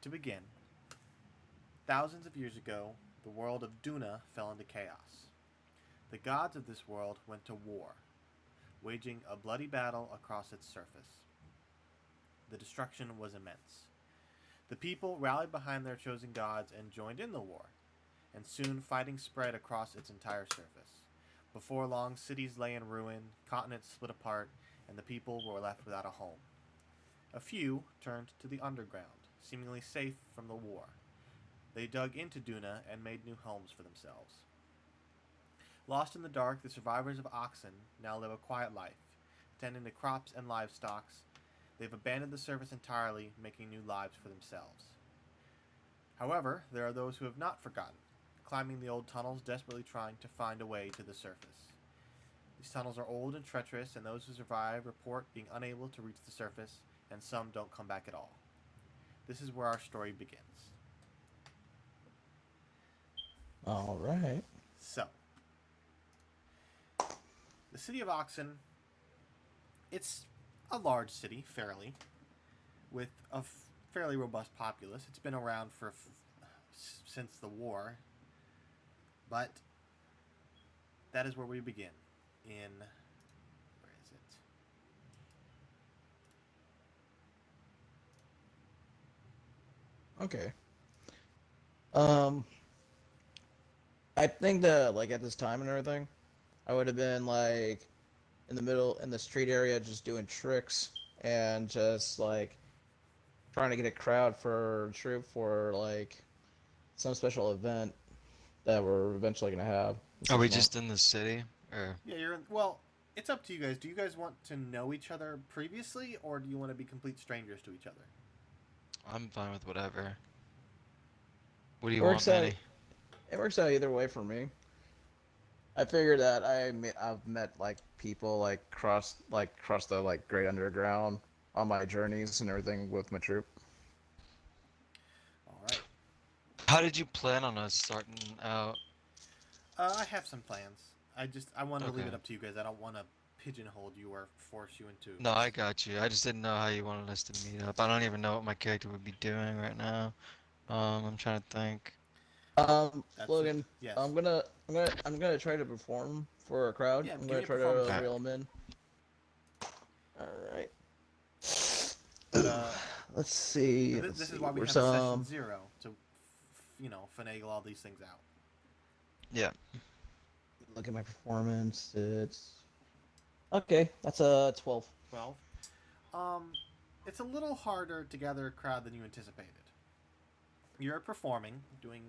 To begin, thousands of years ago, the world of Duna fell into chaos. The gods of this world went to war, waging a bloody battle across its surface. The destruction was immense. The people rallied behind their chosen gods and joined in the war, and soon fighting spread across its entire surface. Before long, cities lay in ruin, continents split apart, and the people were left without a home. A few turned to the underground, seemingly safe from the war. They dug into Duna and made new homes for themselves. Lost in the dark, the survivors of Oxen now live a quiet life, tending to crops and livestock. They've abandoned the surface entirely, making new lives for themselves. However, there are those who have not forgotten, climbing the old tunnels, desperately trying to find a way to the surface. These tunnels are old and treacherous, and those who survive report being unable to reach the surface, and some don't come back at all. This is where our story begins. All right. So, the city of Oxen, it's a large city, fairly, with a fairly robust populace. It's been around for since the war, but that is where we begin. In where is it? Okay. Um, I think that like at this time and everything, I would have been like in the middle in the street area, just doing tricks and just like trying to get a crowd for troop for like some special event that we're eventually gonna have in Are we 6 months. just in the city? Or Yeah, you're in. Well, it's up to you guys. Do you guys want to know each other previously, or do you want to be complete strangers to each other? I'm fine with whatever. What do It you want, works out. Manny? It works out either way for me. I figured that I've met like people cross the like great underground on my journeys and everything with my troop. All right. How did you plan on us starting out? I have some plans. I wanted to leave it Okay. up to you guys. I don't want to pigeonhole you or force you into. No, I got you. I just didn't know how you wanted us to meet up. I don't even know what my character would be doing right now. I'm trying to think. That's it. Logan, Yes. I'm gonna try to perform for a crowd. Yeah. I'm Give gonna me a try performance to Alright. roll. reel them in. All right. But Let's see. Let's this is see. why we We're have a session some. zero to, finagle all these things out. Yeah. Look at my performance. It's okay. That's a 12. 12. Um, it's a little harder to gather a crowd than you anticipated. You're performing, doing,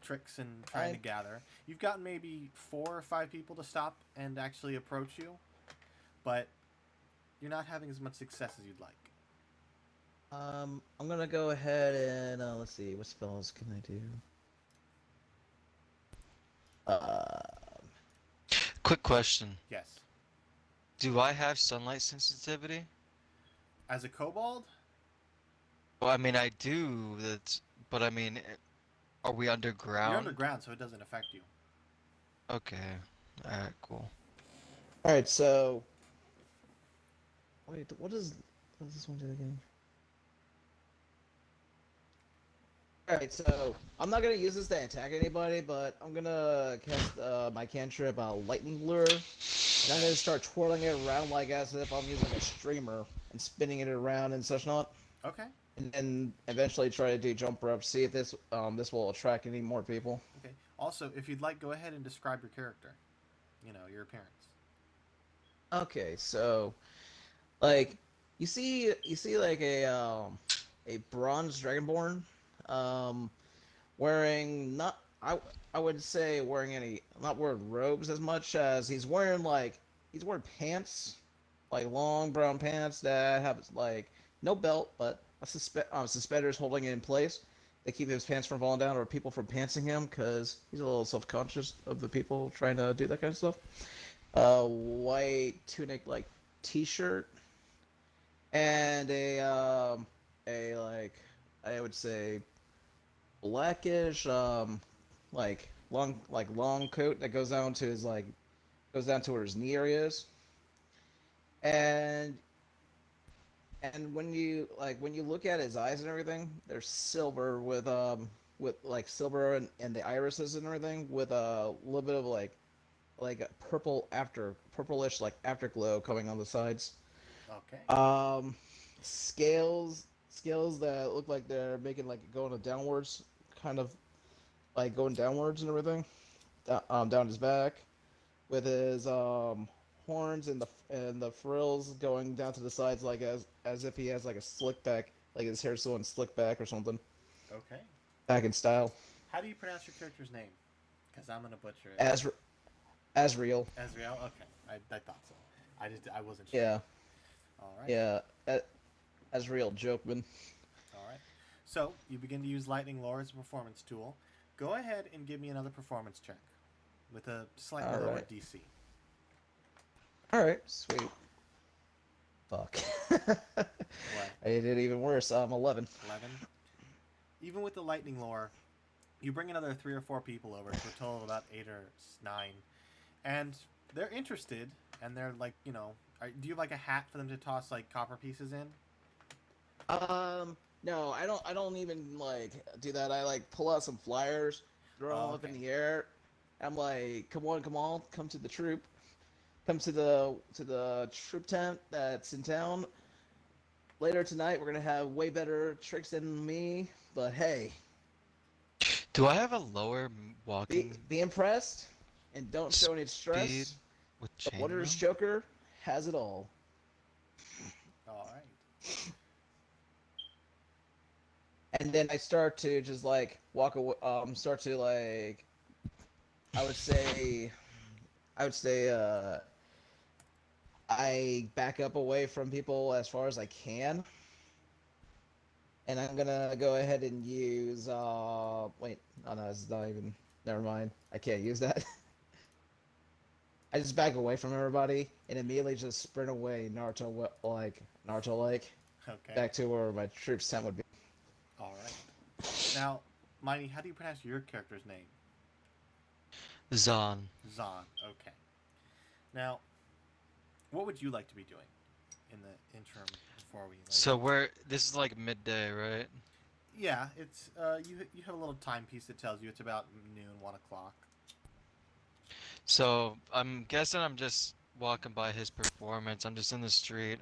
tricks and trying to I gather. You've gotten maybe 4 or 5 people to stop and actually approach you, but you're not having as much success as you'd like. I'm gonna go ahead and let's see. What spells can I do? Uh, Quick question. Yes. Do I have sunlight sensitivity? As a kobold, Well, I mean, I do. But I mean, are we you're underground? underground, so it doesn't affect you. Okay. Alright, cool. all right. So wait, what does this one do again? All right. So I'm not gonna use this to attack anybody, but I'm gonna cast my cantrip, lightning lure, and I'm gonna Okay. start twirling it around like as if I'm using a streamer and spinning it around and such not. Okay. And then eventually try to do jump ropes. See if this will attract any more people. Okay. Also, if you'd like, go ahead and describe your character. Your appearance. Okay, so like you see like a bronze dragonborn, um, wearing not I would say wearing any not wearing robes as much as he's wearing pants, like long brown pants that have like no belt but suspenders holding it in place. They keep his pants from falling down or people from pantsing him because he's a little self conscious of the people trying to do that kind of stuff. White tunic like t-shirt and a like I would say blackish long coat that goes down to where his knee area is, and and when you look at his eyes and everything, they're silver with like silver and the irises and everything with a little bit of like a purplish like afterglow coming on the sides. Okay. Um, scales that look like they're making like going downwards, kind of like going downwards and everything. Down his back, with his horns and the frills going down to the sides, like as if he has like a slick back, like his hair's still in slick back or something, Okay. back in style. How do you pronounce your character's name? Because I'm gonna butcher it. As Asriel. Ezreal. Okay. I thought so. I wasn't sure. Yeah, All right. yeah. Asriel Jokeman. All right. So you begin to use Lightning Lore as a performance tool. Go ahead and give me another performance check with a slightly All lower right. DC. All right, sweet. Fuck. What? I did it even worse. 11. 11. Even with the Lightning Lore, you bring another 3 or 4 people over to a total of about 8 or 9, and they're interested, and they're like, do you have like a hat for them to toss like copper pieces in? No, I don't even like do that. I like pull out some flyers, throw them Oh, up in okay. the air. I'm like, come on, come to the troop, come to the troop tent that's in town. Later tonight, we're gonna have way better tricks than me. But hey, Do I have a lower walking be impressed and don't show any speed stress. with The Wondrous chainmail? Joker has it all. All right. And then I start to just like walk away. Start to like I would say I would say I back up away from people as far as I can, and I'm gonna go ahead and use wait, oh no, it's not even. Never mind, I can't use that. I just back away from everybody and immediately just sprint away, Naruto like Okay. back to where my troops tent would be. All right. Now, Miney, how do you pronounce your character's name? Zon. Zon. Okay. Now, what would you like to be doing in the interim before we? So this is like midday, right? Yeah, it's you have a little timepiece that tells you it's about noon, 1 o'clock. So I'm guessing I'm just walking by his performance. I'm just in the street.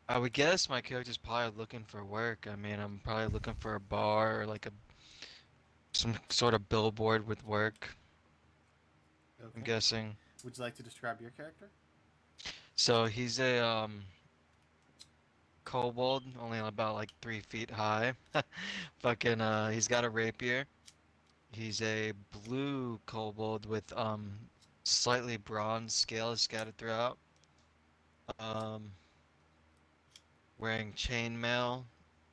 I would guess my character's probably looking for work. I mean, I'm probably looking for a bar or like some sort of billboard with work. I'm Okay. guessing. Would you like to describe your character? So he's a kobold, only about like 3 feet high. Fucking he's got a rapier. He's a blue kobold with slightly bronze scales scattered throughout. Um, Wearing chainmail,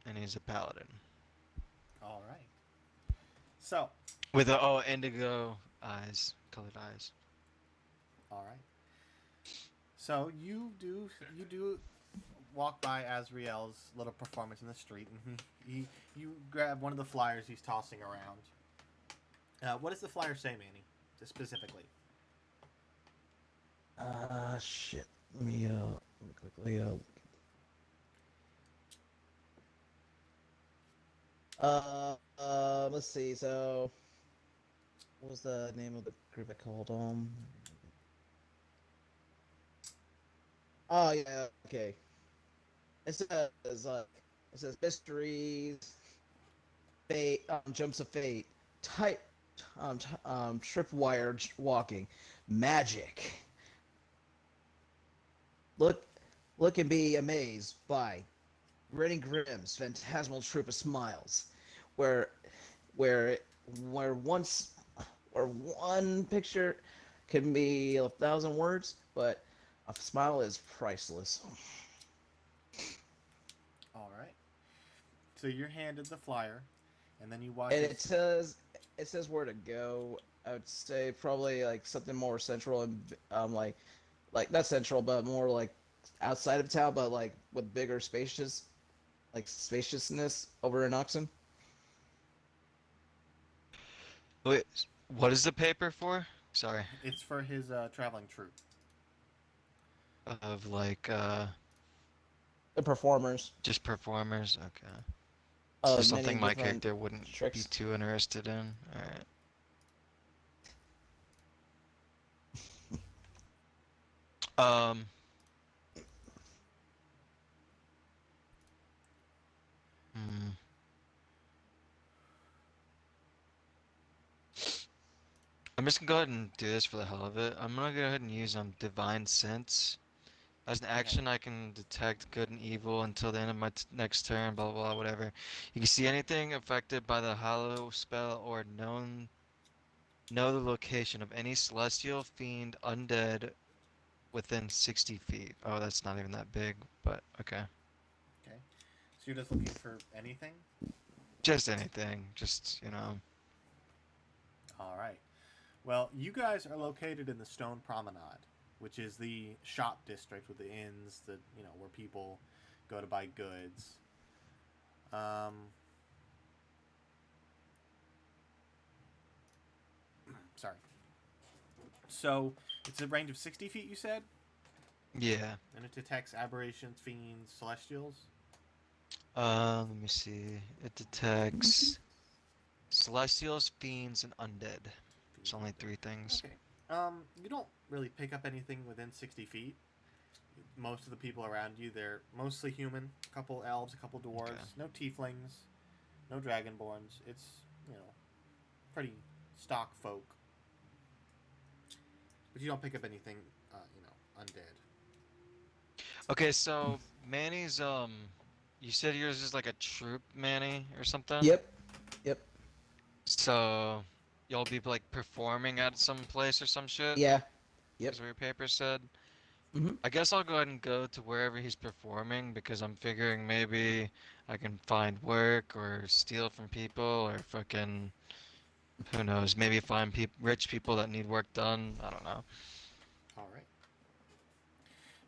and he's a paladin All right. So, with indigo eyes, colored eyes. all right. So you do walk by Azriel's little performance in the street, and you grab one of the flyers he's tossing around. What does the flyer say, Manny? Just specifically. Shit. Let me quickly let's see. So, what was the name of the group I called? Oh yeah. Okay. It says like it says mysteries, fate, jumps of fate, type, tripwire walking, magic. Look, look and be amazed by Grinning Grimm's phantasmal troop of smiles, where where where once where one picture can be 1,000 words, but a smile is priceless. All right. So you're handed the flyer, and then you watch And as it says where to go. I would say probably like something more central and like not central, but more like outside of town, but like with bigger spaciousness over in Oxen. Wait, what is the paper for? Sorry, it's for his traveling troupe. of like The performers Just performers? Okay. It's of just many something my different character wouldn't be tricks. too interested in. Alright. Um, hmm. I'm just gonna go ahead and do this for the hell of it. I'm gonna go ahead and use Divine Sense. As an Okay. action, I can detect good and evil until the end of my next turn, blah, blah, blah, whatever. You can see anything affected by the Hallow spell or know the location of any celestial, fiend, undead within 60 feet. Oh, that's not even that big, but okay. Okay. So you're just looking for anything? Just anything. Just, you know. All right. Well, you guys are located in the Stone Promenade, which is the shop district with the inns, where people go to buy goods. Um, sorry. So it's a range of 60 feet, you said, Yeah. and it detects aberrations, fiends, celestials. Let me see. It detects celestials, fiends, and undead. Fiends It's and only three undead. things. Okay. You don't really pick up anything within 60 feet. Most of the people around you, they're mostly human. A couple elves, a couple Okay. dwarves, no tieflings, no dragonborns. It's, you know, pretty stock folk. But you don't pick up anything, undead. Okay, so Manny's you said yours is like a troop Manny or something? Yep. Yep. So you'll be like performing at some place or some shit? Yeah. Yep. Is what your paper said? Hmm. I guess I'll go ahead and go to wherever he's performing because I'm figuring maybe I can find work or steal from people or fucking who knows, maybe find rich people that need work done. I don't know. All right.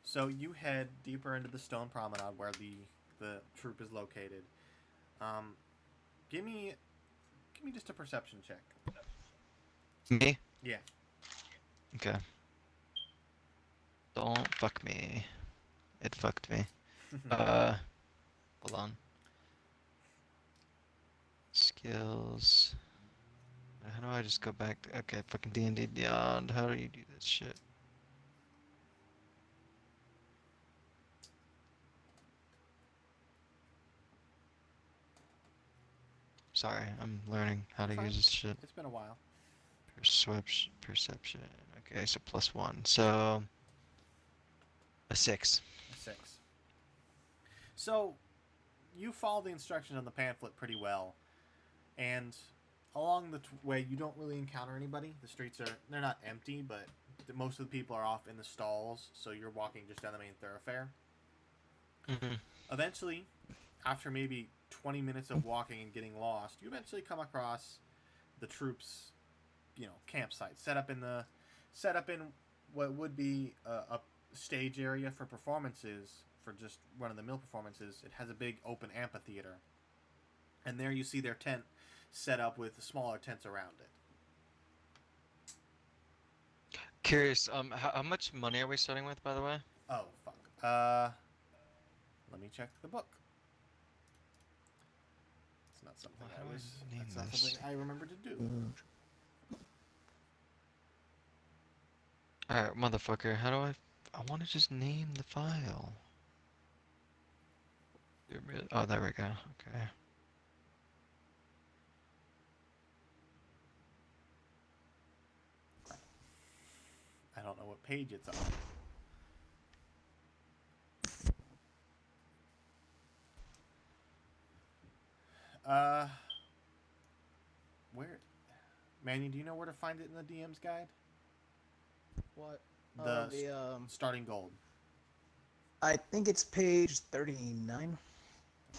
So you head deeper into the stone promenade where the troop is located. Um, give me just a perception check. Me? Yeah. Okay. Don't fuck me. It fucked me. Hold on. Skills. How do I just go back to, okay, fucking D&D Beyond. How do you do this shit? Sorry, I'm learning how You're to fine. use this shit. It's been a while. Perception. Okay, so +1. So a 6. A 6. So you follow the instructions on the pamphlet pretty well, and along the way you don't really encounter anybody. The streets they're not empty, but most of the people are off in the stalls, so you're walking just down the main thoroughfare. Mhm. Eventually, after maybe 20 minutes of walking and getting lost, you eventually come across the troops, campsite set up in what would be a stage area for performances, for just run of the mill performances. It has a big open amphitheater, and there you see their tent set up with smaller tents around it. Curious, how much money are we starting with, by the way? Oh fuck. Let me check the book. It's not something Well, how do I name That's not this? something I remember to do. Alright, motherfucker, how do I want to just name the file. Oh, there we go. Okay. I don't know what page it's on. Uh, where? Manny, do you know where to find it in the DM's guide? What? The The starting gold. I think it's page 39. I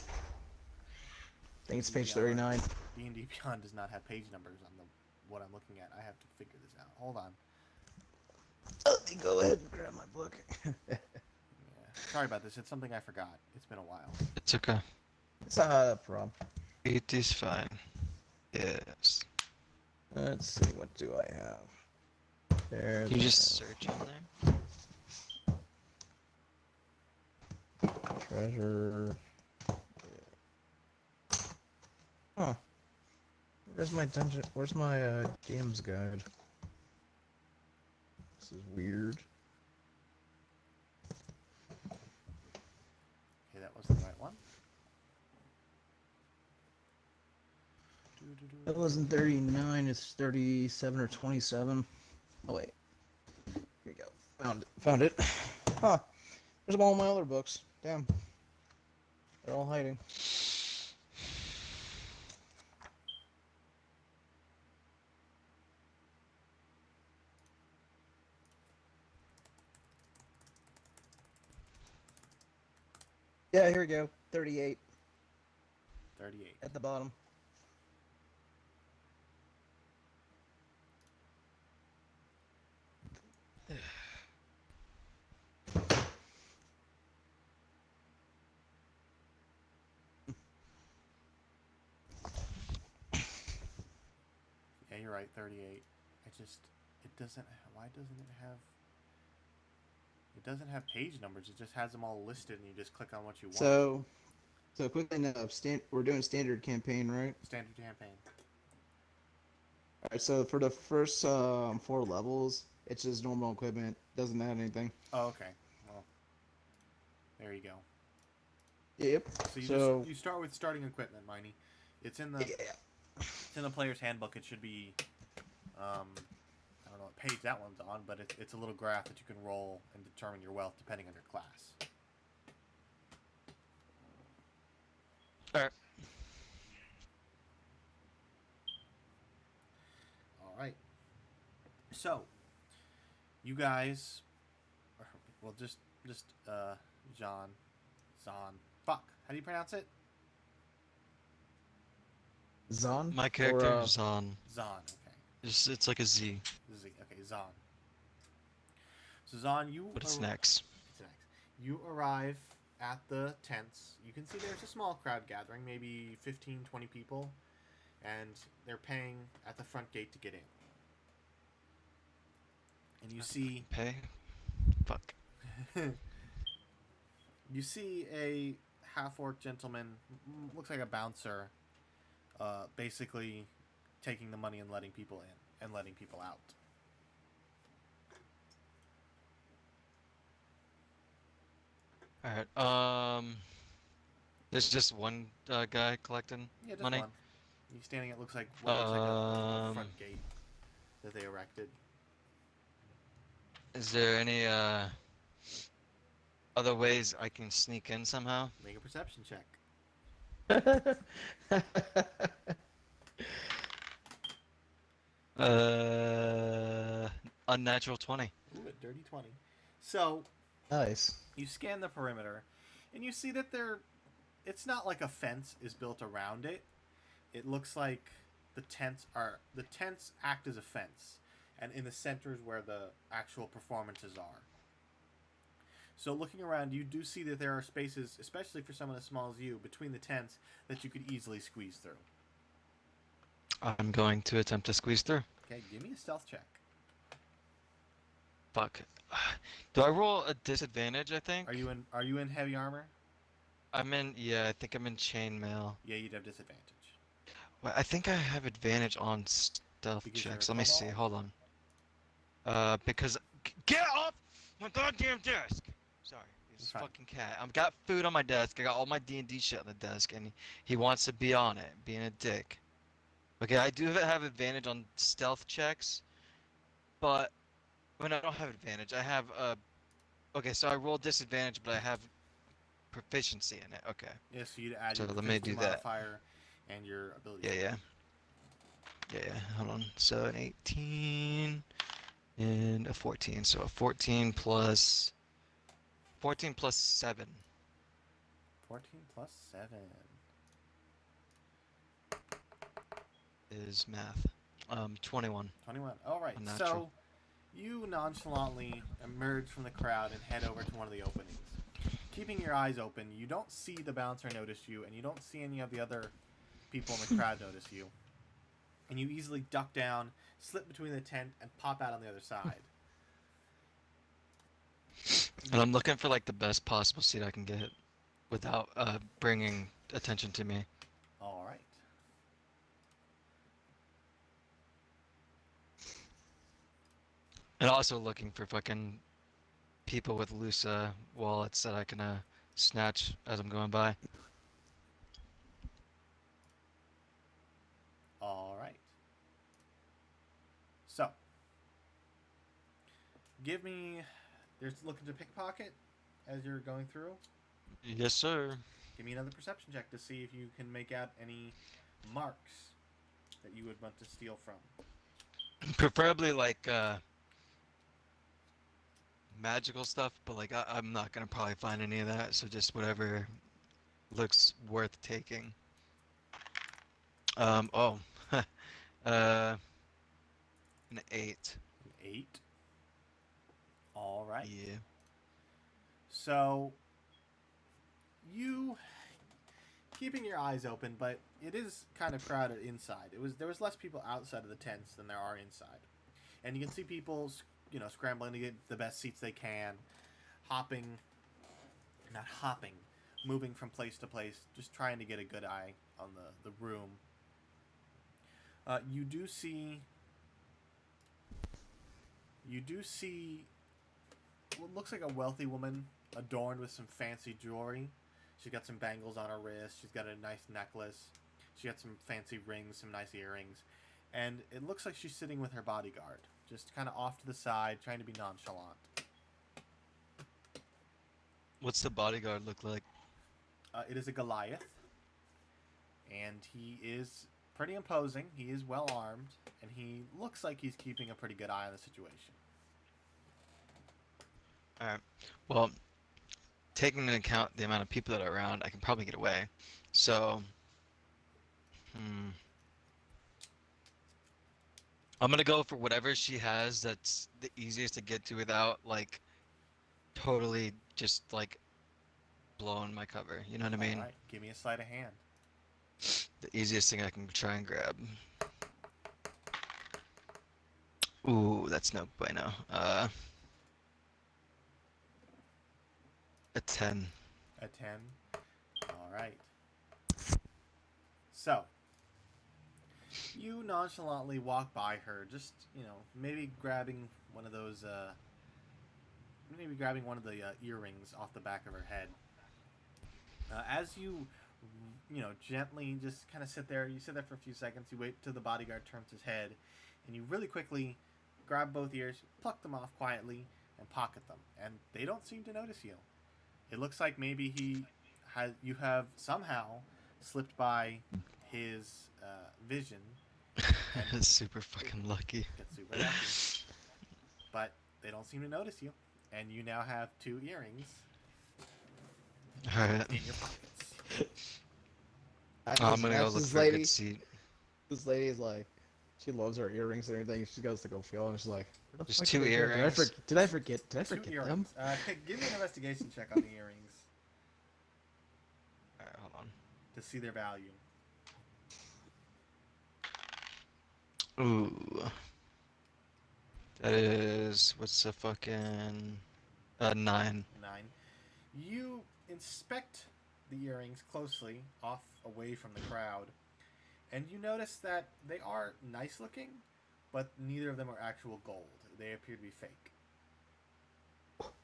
think it's page 39. D&D Beyond does not have page numbers on what I'm looking at. I have to figure this out. Hold on. Let me go ahead and grab my book. Yeah. Sorry about this. It's something I forgot. It's been a while. It's okay. It's not a problem. It is fine. Yes. Let's see, what do I have? There's You just search on there? Treasure. Huh. Where's my dungeon? Where's my games guide? This is weird. Okay, that was the right one. It wasn't 39, it's 37 or 27. Oh, wait. Here you go. Found it. Huh. There's all my other books. Damn. They're all hiding. Yeah, here we go. 38 38. at the bottom. Yeah, you're right, 38. It doesn't, why doesn't it have, it doesn't have page numbers. It just has them all listed and you just click on what you want. So quickly enough, we're doing standard campaign, right? Standard campaign. Alright, so for the first 4 levels, it's just normal equipment. Doesn't add anything. Oh, okay. Well, there you go. Yep. So you start with starting equipment, Miney. It's in the Yeah. it's in the player's handbook. It should be, I don't know what page that one's on, but it's a little graph that you can roll and determine your wealth depending on your class. Alright. All right. So, you guys, well, just Zon. Fuck. How do you pronounce it? Zon? My character Or, is on. Zon. Okay. It's like a Z, Z. Okay, Zon. So Zon, you. but it's next. It's next. You arrive at the tents. You can see there's a small crowd gathering, maybe 15, 20 people, and they're paying at the front gate to get in. And you see Pay? Fuck. you see a half-orc gentleman, looks like a bouncer, basically taking the money and letting people in and letting people out. Alright, there's just one guy collecting Yeah, just money. one. He's standing at looks like what looks like a front gate that they erected. Is there any other ways I can sneak in somehow? Make a perception check. Unnatural 20. Ooh, a dirty 20. So, nice. you scan the perimeter, and you see that it's not like a fence is built around it. It looks like the tents act as a fence, and in the center is where the actual performances are. So looking around, you do see that there are spaces, especially for someone as small as you, between the tents that you could easily squeeze through. I'm going to attempt to squeeze through. Okay, give me a stealth check. Fuck. Do I roll a disadvantage, I think? Are you in heavy armor? Yeah, I think I'm in chainmail. Yeah, you'd have disadvantage. Well, I think I have advantage on stealth Because you're a checks. Let me see, kobold? hold on. Because get off my goddamn desk! Sorry, this Fine. fucking cat. I've got food on my desk. I got all my D&D shit on the desk, and he wants to be on it, being a dick. Okay, I do have advantage on stealth checks, but when I don't have advantage, I have Okay, so I roll disadvantage, but I have proficiency in it. Okay. Yeah, so you'd add So your let me proficiency do that. modifier and your ability. Yeah. Hold on. So an 18 and a 14. So a 14 plus 7 14 plus 7. is math. 21. 21. All right. Unnatural. So you nonchalantly emerge from the crowd and head over to one of the openings. Keeping your eyes open, you don't see the bouncer notice you, and you don't see any of the other people in the crowd notice you. And you easily duck down, slip between the tent, and pop out on the other side. And I'm looking for like the best possible seat I can get without bringing attention to me. All right. And also looking for fucking people with loose wallets that I can snatch as I'm going by. All right. So, give me. There's looking to pickpocket as you're going through. Yes, sir. Give me another perception check to see if you can make out any marks that you would want to steal from. Preferably like magical stuff, but like I'm not gonna probably find any of that, so just whatever looks worth taking. Oh, uh, an 8. An 8. All right. Yeah. So, you keeping your eyes open, but it is kind of crowded inside. There was less people outside of the tents than there are inside, and you can see people, scrambling to get the best seats they can, hopping, not hopping, moving from place to place, just trying to get a good eye on the room. You do see. You do see what looks like a wealthy woman adorned with some fancy jewelry. She's got some bangles on her wrist. She's got a nice necklace. She got some fancy rings, some nice earrings. And it looks like she's sitting with her bodyguard, just kind of off to the side, trying to be nonchalant. What's the bodyguard look like? It is a Goliath, and he is pretty imposing. He is well armed, and he looks like he's keeping a pretty good eye on the situation. Alright. Well, taking into account the amount of people that are around, I can probably get away. So, hmm. I'm gonna go for whatever she has that's the easiest to get to without like totally just like blowing my cover. You know what I mean? All right, give me a sleight of hand. The easiest thing I can try and grab. Ooh, that's no bueno. A 10. A 10. All right. So, you nonchalantly walk by her, just, maybe grabbing one of those, maybe grabbing one of the earrings off the back of her head. As you, gently just kind of sit there, you sit there for a few seconds, you wait till the bodyguard turns his head, and you really quickly grab both ears, pluck them off quietly, and pocket them. And they don't seem to notice you. It looks like maybe you have somehow slipped by his vision. And Super fucking lucky. get super lucky. But they don't seem to notice you. And you now have 2 earrings Alright. in your pockets. I'm gonna go look this for a lady. good seat. This lady is like, she loves her earrings and everything. She goes to go feel, and she's like, "Where the There's fuck 2 did I go? earrings. Did I forget 2 them?" earrings. Give me an investigation check on the earrings Alright, hold on. to see their value. Ooh. That is, what's the fucking, 9. 9. You inspect the earrings closely, off away from the crowd, and you notice that they are nice looking, but neither of them are actual gold. They appear to be fake.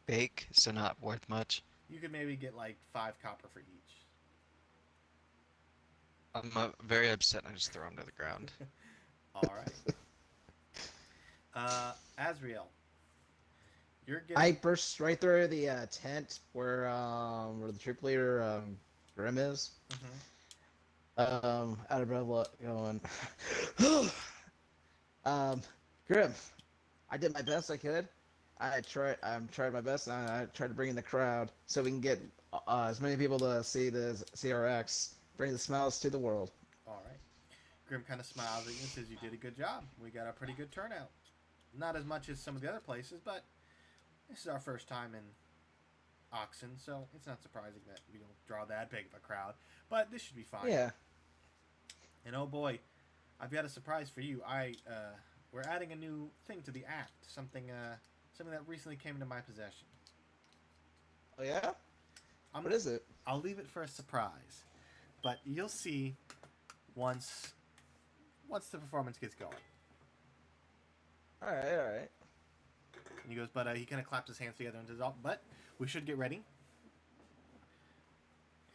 Fake, so not worth much. You could maybe get like 5 copper for each. I'm very upset and I just throw them to the ground. All right. Azriel, you're getting. I burst right through the tent where the troop leader Grim is. Mhm. Out of breath, going. Grim, I did my best I could. I'm tried my best, and I tried to bring in the crowd so we can get as many people to see the CRX, bring the smiles to the world. All right. Grim kind of smiles at you and says, "You did a good job. We got a pretty good turnout. Not as much as some of the other places, but this is our first time in Oxen, so it's not surprising that we don't draw that big of a crowd. But this should be fine." Yeah. And oh boy, I've got a surprise for you. We're adding a new thing to the act. Something that recently came into my possession. Oh yeah? I'm, What is it? I'll leave it for a surprise, but you'll see once the performance gets going. All right, all right. And he goes, but he kind of claps his hands together and says, "Oh, but we should get ready."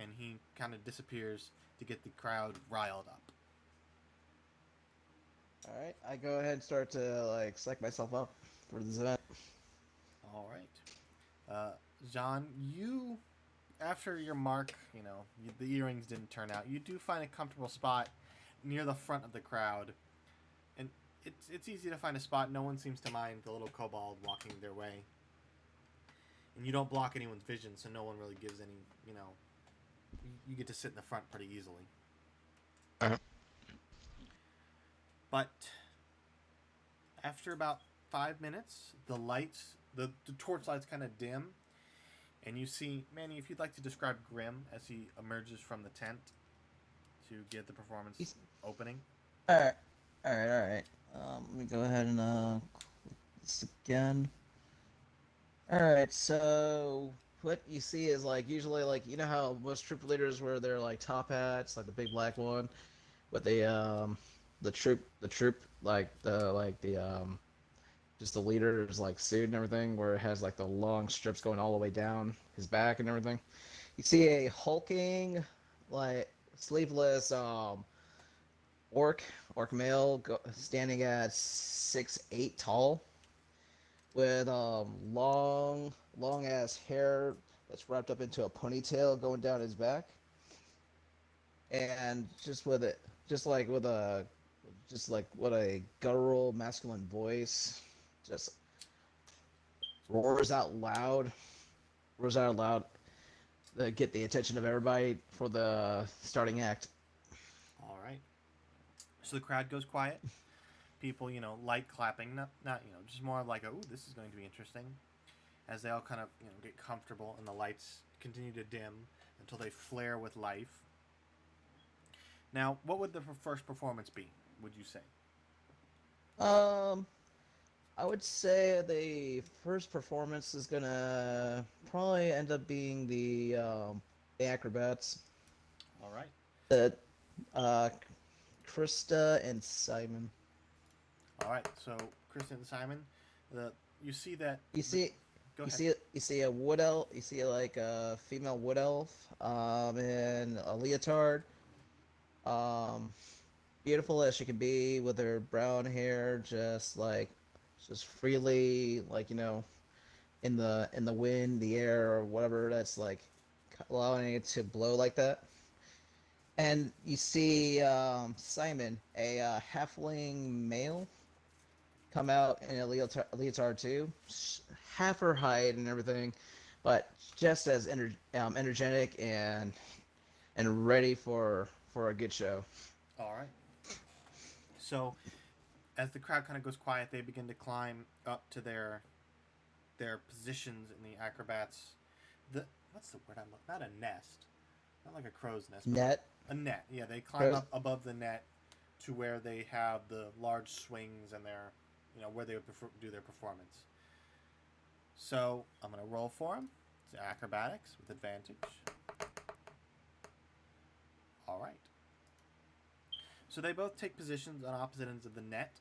And he kind of disappears to get the crowd riled up. All right. I go ahead and start to like psych myself up for this event. All right, John, you after your mark, the earrings didn't turn out. You do find a comfortable spot near the front of the crowd, and it's easy to find a spot. No one seems to mind the little kobold walking their way, and you don't block anyone's vision, so no one really gives any. You get to sit in the front pretty easily. Uh, But after about 5 minutes, the torch lights kind of dim, and you see Manny. If you'd like to describe Grim as he emerges from the tent to get the performance He's- opening. All right, all right, all right. Let me go ahead and click this again. All right, so what you see is like usually like you know how most troop leaders wear their like top hats, like the big black one, with the troop like the just the leader's like suit and everything, where it has like the long strips going all the way down his back and everything. You see a hulking, like sleeveless orc male standing at 6'8" tall with long ass hair that's wrapped up into a ponytail going down his back, and just like with a guttural masculine voice, just roars out loud, roars out loud to get the attention of everybody for the starting act. All right. So the crowd goes quiet. People, light clapping, not just more like, "Oh, this is going to be interesting." As they all kind of, get comfortable, and the lights continue to dim until they flare with life. Now, what would the first performance be? Would you say? Um, I would say the first performance is gonna probably end up being the acrobats, All right. the uh Krista and Simon. All right. So, Kristen and Simon, the you see that You the see, go you ahead. see, you see a wood elf. You see like a female wood elf, in a leotard, um, beautiful as she can be, with her brown hair just freely, like in the wind, the air, or whatever that's like allowing it to blow like that. And you see Simon, a halfling male, come out in a leotard too, half her height and everything, but just as energetic and ready for a good show. All right. So, as the crowd kind of goes quiet, they begin to climb up to their positions in the acrobats. The what's the word I'm looking? Not a nest, not like a crow's nest, but Net. a net. Yeah, they climb Pros- up above the net to where they have the large swings and where they would do their performance. So I'm gonna roll for them. It's acrobatics with advantage. All right. So they both take positions on opposite ends of the net,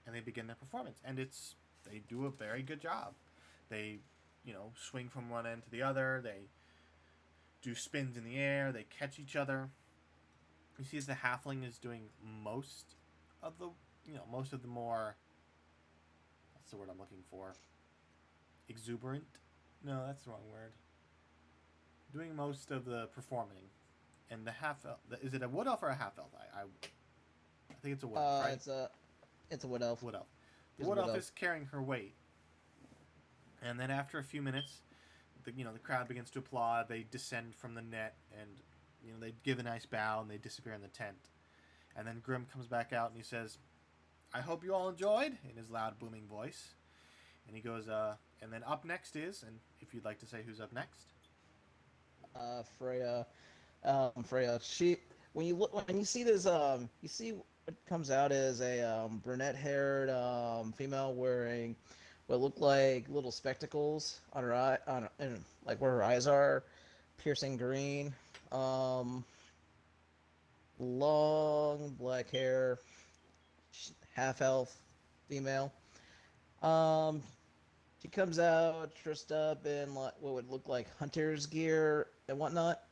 and they begin their performance. And they do a very good job. They, swing from one end to the other. They do spins in the air. They catch each other. You see, as the halfling is doing of the, most of the more. What's the word I'm looking for? Exuberant? No, that's the wrong word. Doing most of the performing, and the half elf. Is it a wood elf or a half elf? I think it's a wood elf, right? it's a wood elf. Wood elf. The It's a wood wood elf elf. is carrying her weight, and then after a few minutes, the crowd begins to applaud. They descend from the net, and they give a nice bow, and they disappear in the tent. And then Grim comes back out, and he says, "I hope you all enjoyed," in his loud, booming voice. And he goes, and then up next is, and if you'd like to say who's up next. Freya. Freya. She when you see this you see what comes out is a brunette haired female wearing what look like little spectacles on her eye, and like where her eyes are, piercing green. Um, Long black hair, half elf, female. Um, she comes out dressed up in like what would look like hunter's gear and whatnot,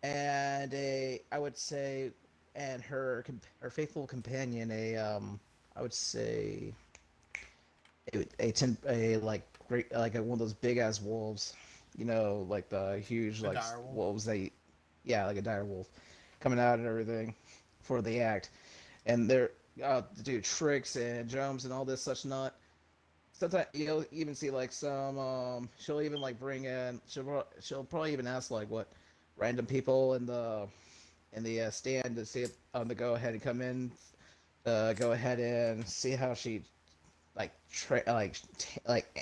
and I would say, and her faithful companion, I would say a like great like one of those big ass wolves, like the huge The like dire wolf. wolves yeah, like a dire wolf, coming out and everything for the act, and they're to do tricks and jumps and all this such not. Sometimes you'll even see like some she'll even like bring in she'll probably even ask like what random people in the stand to see if to go ahead and come in, go ahead and see how she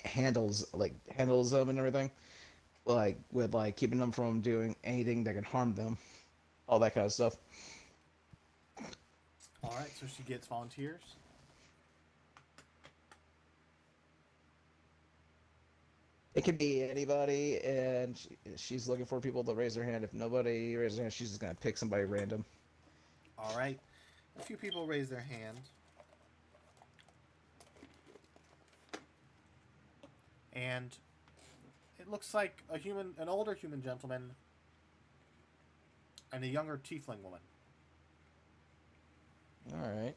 handles them and everything, like with like keeping them from doing anything that can harm them, all that kind of stuff. All right, so she gets volunteers. It could be anybody, and she's looking for people to raise their hand. If nobody raises their hand, she's just gonna pick somebody random. All right, a few people raise their hand, and it looks like an older human gentleman, and a younger tiefling woman. All right.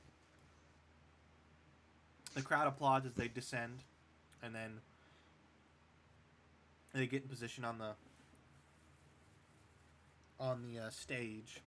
The crowd applauds as they descend, and then they get in position on the stage.